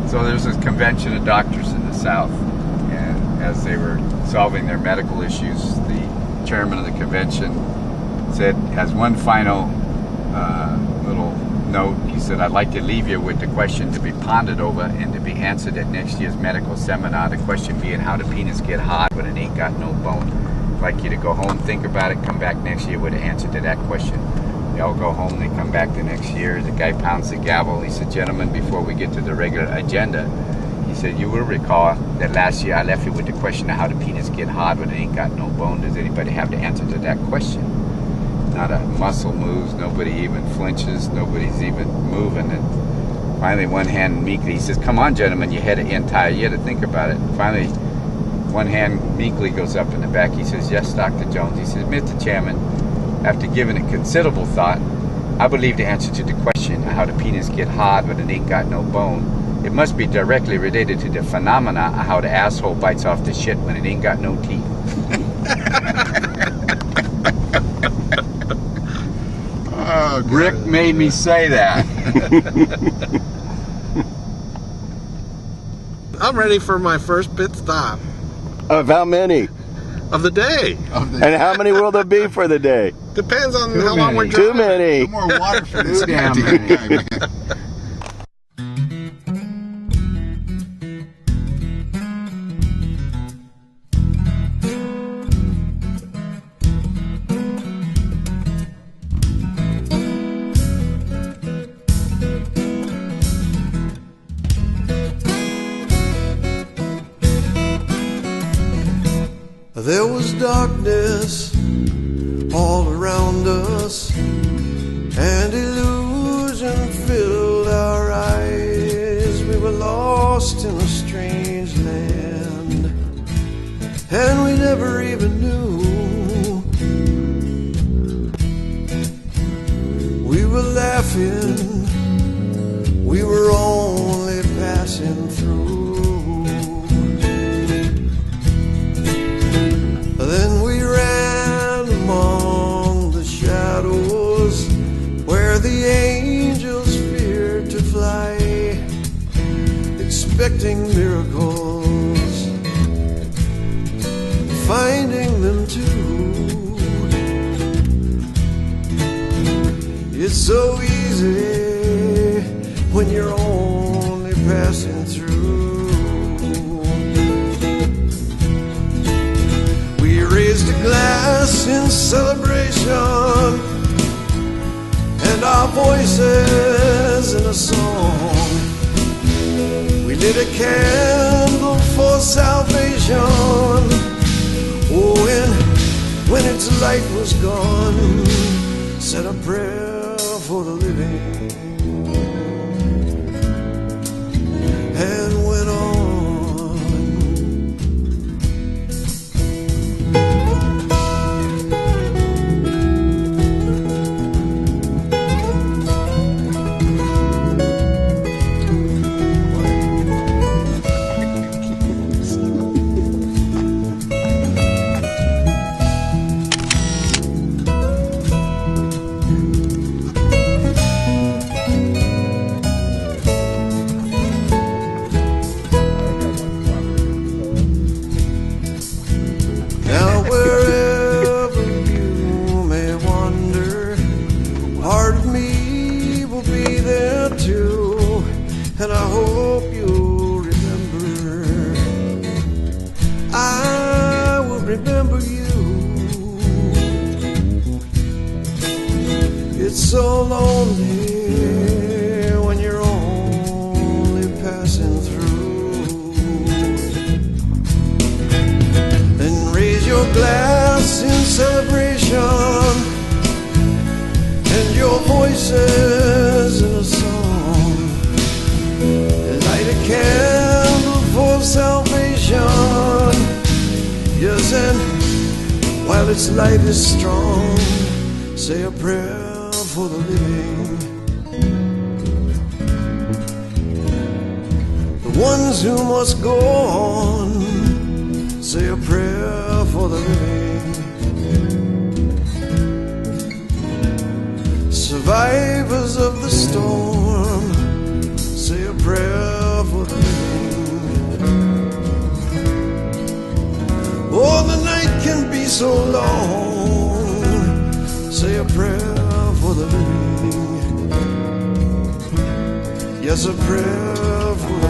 So there was this convention of doctors in the South, and as they were solving their medical issues, the chairman of the convention said, as one final little note, he said, I'd like to leave you with the question to be pondered over and to be answered at next year's medical seminar. The question being, how do peanuts get hard when it ain't got no bone? I'd like you to go home, think about it, come back next year with an answer to that question. They all go home, they come back the next year. The guy pounds the gavel. He said, gentlemen, before we get to the regular agenda, he said, you will recall that last year I left you with the question of how do peanuts get hard when it ain't got no bone. Does anybody have the answer to that question? Not a muscle moves, nobody even flinches, nobody's even moving. And finally, one hand meekly, he says, come on, gentlemen, you had an entire year to think about it. And finally, one hand meekly goes up in the back. He says, yes, Dr. Jones. He says, Mr. Chairman, after giving it considerable thought, I believe the answer to the question of how the peanuts get hard when it ain't got no bone, it must be directly related to the phenomena of how the asshole bites off the shit when it ain't got no teeth. Oh, Rick made me say that. I'm ready for my first pit stop. Of how many? Of the day. And how many will there be for the day? Depends on Too how long we're many. driving. Too many. No more water for this Too damn damn many. guy, man. There was darkness all around us, and illusion filled our eyes. We were lost in a strange land, and we never even knew. We were laughing, we were only passing through. Then we ran among the shadows where the angels feared to fly, expecting miracles, finding them too. It's so easy when you're only passing through. Raised a glass in celebration, and our voices in a song. We lit a candle for salvation. Oh, and when its light was gone, said a prayer for the living, and went on. And I hope you'll remember, I will remember you. It's so lonely when you're only passing through. Then raise your glass in celebration, and your voices in a song. Light a candle for salvation, yes, and while its light is strong, say a prayer for the living, the ones who must go on. Say a prayer for the living, survivors of the storm. Say a prayer for the so long. Say a prayer for the living. Yes, a prayer for the